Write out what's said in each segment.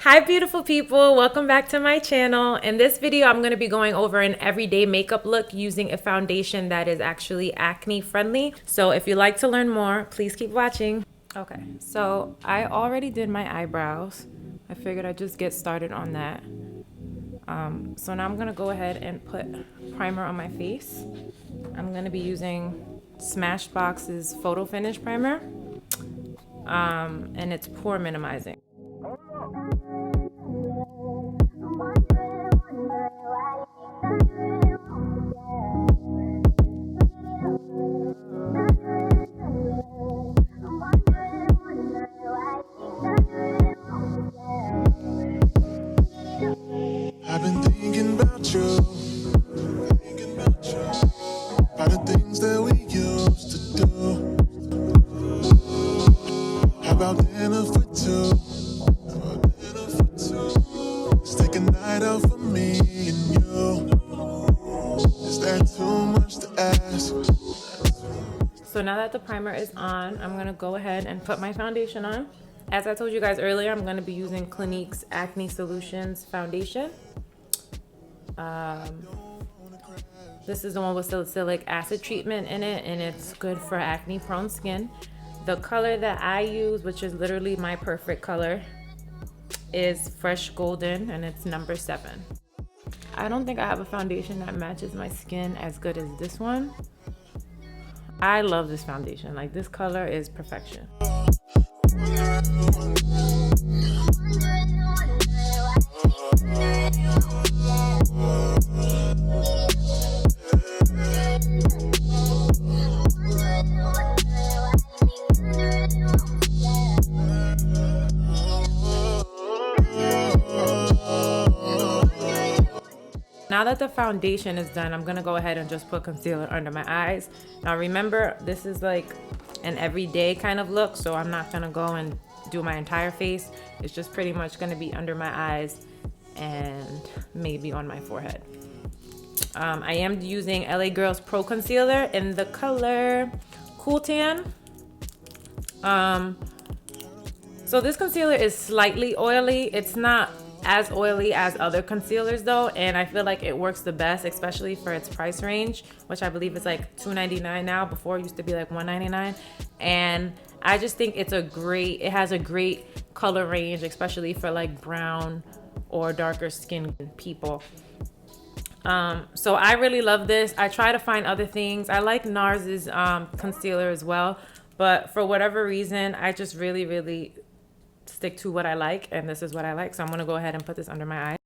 Hi beautiful people, welcome back to my channel. In this video I'm going to be going over an everyday makeup look using a foundation that is actually acne friendly. So if you'd like to learn more, please keep watching. Okay, so I already did my eyebrows. I figured I'd just get started on that. So now I'm going to go ahead and put primer on my face. I'm going to be using Smashbox's PhotoFinish primer, and it's pore minimizing. I've been thinking about you, about the things that we used to do. How about dinner for two? Let's take a night out for me and you. Is that too much to ask? So now that the primer is on, I'm going to go ahead and put my foundation on. As I told you guys earlier, I'm going to be using Clinique's Acne Solutions foundation. This is the one with salicylic acid treatment in it, and it's good for acne prone skin. The color that I use, which is literally my perfect color, is Fresh Golden, and it's number 7. I don't think I have a foundation that matches my skin as good as this one. I love this foundation. Like, this color is perfection. Now that the foundation is done, I'm gonna go ahead and just put concealer under my eyes. Now remember, this is like an everyday kind of look, so I'm not gonna go and do my entire face. It's just pretty much gonna be under my eyes and maybe on my forehead. I am using LA Girls Pro Concealer in the color Cool Tan. So this concealer is slightly oily. It's not as oily as other concealers though, and I feel like it works the best, especially for its price range, which I believe is like $2.99 now. Before it used to be like $1.99, and I just think it has a great color range, especially for like brown or darker skin people. So I really love this. I try to find other things. I like NARS's concealer as well, but for whatever reason I just really stick to what I like, and this is what I like, so I'm gonna go ahead and put this under my eye.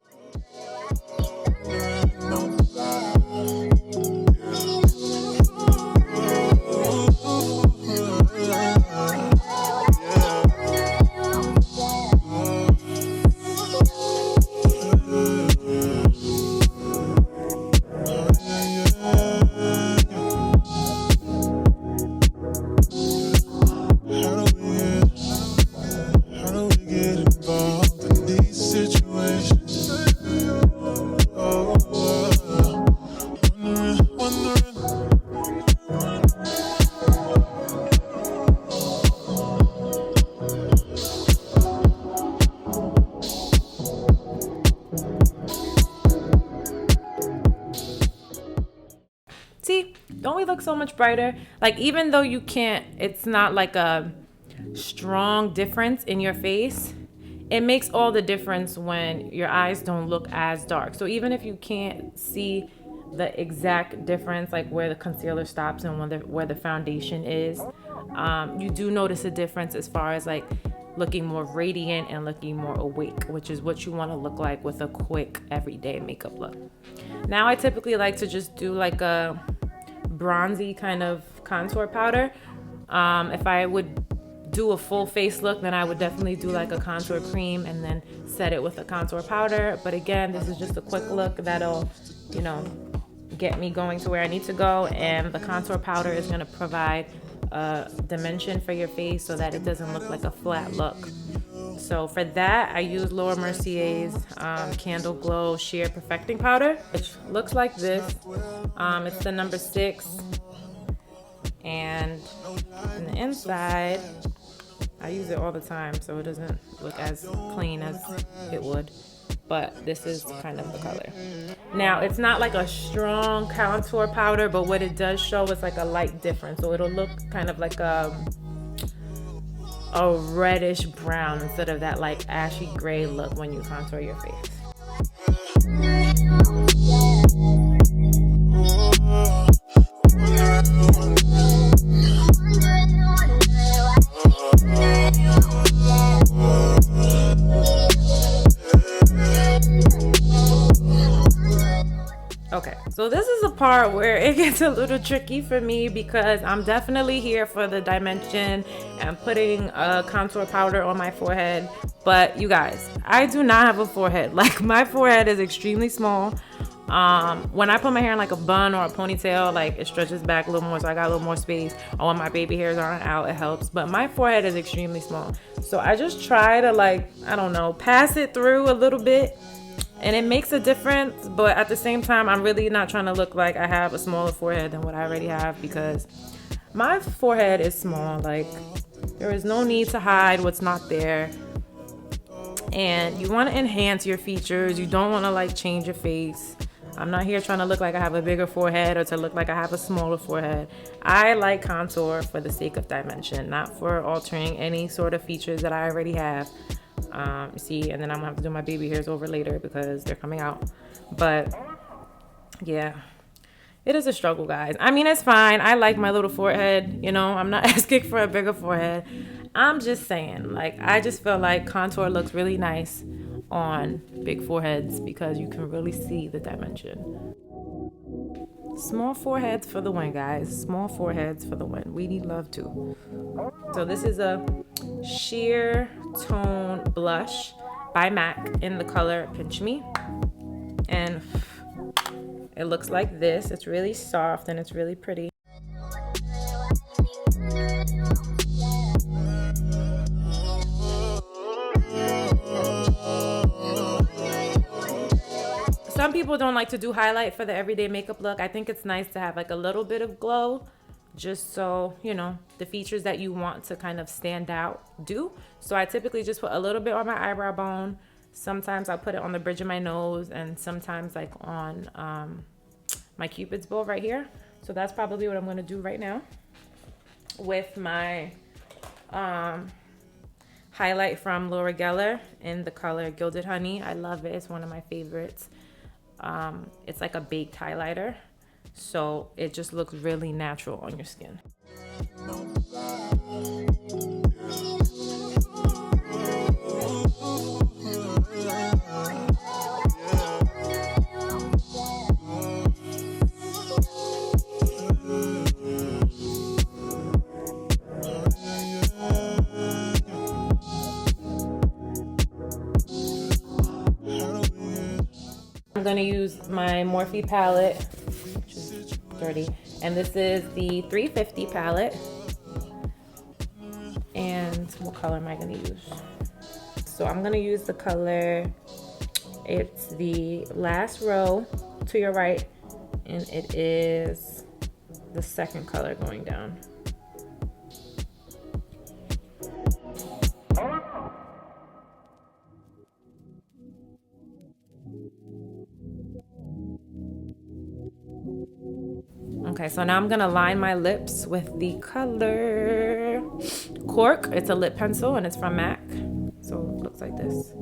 See, don't we look so much brighter? Like, even though it's not like a strong difference in your face, it makes all the difference when your eyes don't look as dark. So even if you can't see the exact difference, like where the concealer stops and where the foundation is, you do notice a difference as far as like looking more radiant and looking more awake, which is what you want to look like with a quick everyday makeup look. Now I typically like to just do like a bronzy kind of contour powder. If I would do a full face look, then I would definitely do like a contour cream and then set it with a contour powder. But again, this is just a quick look that'll, you know, get me going to where I need to go, and the contour powder is going to provide a dimension for your face so that it doesn't look like a flat look. So for that, I use Laura Mercier's Candleglow Sheer Perfecting Powder, which looks like this. It's the number 6, and in the inside I use it all the time, so it doesn't look as clean as it would. But this is kind of the color. Now, it's not like a strong contour powder, but what it does show is like a light difference. So it'll look kind of like a reddish brown instead of that like ashy gray look when you contour your face. Okay, so this is a part where it gets a little tricky for me because I'm definitely here for the dimension and putting a contour powder on my forehead. But you guys, I do not have a forehead. Like, my forehead is extremely small. When I put my hair in like a bun or a ponytail, like it stretches back a little more, so I got a little more space. Or when my baby hairs aren't out, it helps. But my forehead is extremely small. So I just try to, like, I don't know, pass it through a little bit. And it makes a difference, but at the same time, I'm really not trying to look like I have a smaller forehead than what I already have, because my forehead is small. Like, there is no need to hide what's not there. And you want to enhance your features. You don't want to like change your face. I'm not here trying to look like I have a bigger forehead or to look like I have a smaller forehead. I like contour for the sake of dimension, not for altering any sort of features that I already have. See, and then I'm gonna have to do my baby hairs over later because they're coming out. But yeah, it is a struggle, guys. I mean, it's fine. I like my little forehead, you know. I'm not asking for a bigger forehead. I'm just saying, like, I just feel like contour looks really nice on big foreheads because you can really see the dimension. Small foreheads for the win, guys. Small foreheads for the win. We need love too. So this is a sheer tone blush by MAC in the color Pinch Me. And it looks like this. It's really soft and it's really pretty. Some people don't like to do highlight for the everyday makeup look. I think it's nice to have like a little bit of glow, just so, you know, the features that you want to kind of stand out do. So I typically just put a little bit on my eyebrow bone. Sometimes I'll put it on the bridge of my nose, and sometimes like on my Cupid's bow right here. So that's probably what I'm going to do right now with my highlight from Laura Geller in the color Gilded Honey. I love it. It's one of my favorites. It's like a baked highlighter, so it just looks really natural on your skin. I'm gonna use my Morphe palette, which is dirty, and this is the 350 palette. And what color am I gonna use? So I'm gonna use the color, it's the last row to your right, and it is the second color going down. Okay, so now I'm gonna line my lips with the color Cork. It's a lip pencil and it's from MAC. So it looks like this.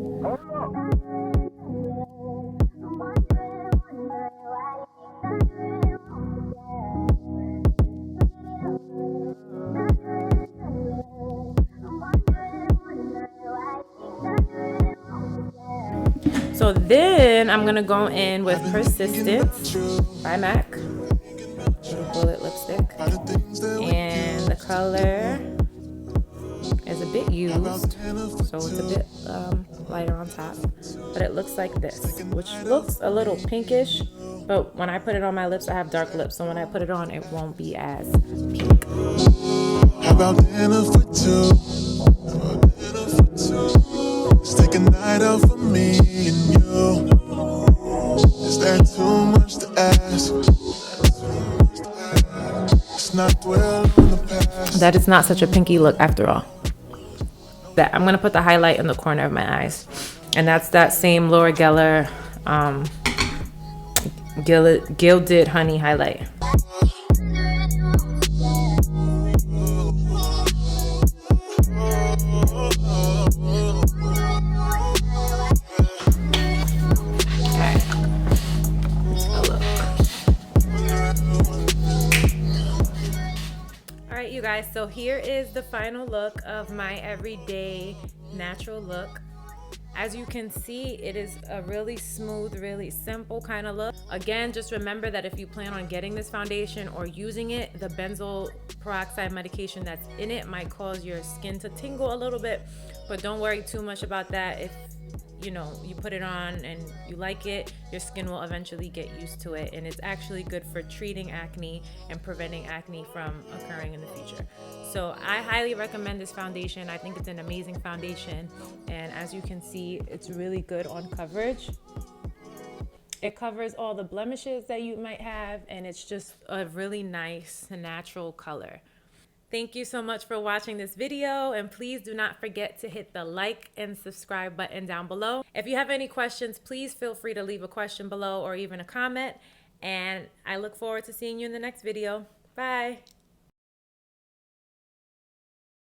So then I'm gonna go in with Persistence by MAC. Bullet lipstick, and the color is a bit used, so it's a bit lighter on top, but it looks like this, which looks a little pinkish, but when I put it on my lips, I have dark lips, so when I put it on, it won't be as pink. How about dinner for two? Let's take a night out for me and you. Is that too much to ask? That is not such a pinky look after all. that. I'm gonna put the highlight in the corner of my eyes, and that's that same Laura Geller Gilded Honey highlight. Alright, you guys, so here is the final look of my everyday natural look. As you can see, it is a really smooth, really simple kind of look. Again, just remember that if you plan on getting this foundation or using it, the benzoyl peroxide medication that's in it might cause your skin to tingle a little bit, but don't worry too much about that. If you know, you put it on and you like it, your skin will eventually get used to it, and it's actually good for treating acne and preventing acne from occurring in the future. So I highly recommend this foundation. I think it's an amazing foundation, and as you can see, it's really good on coverage. It covers all the blemishes that you might have, and it's just a really nice natural color. Thank you so much for watching this video, and please do not forget to hit the like and subscribe button down below. If you have any questions, please feel free to leave a question below or even a comment, and I look forward to seeing you in the next video. Bye.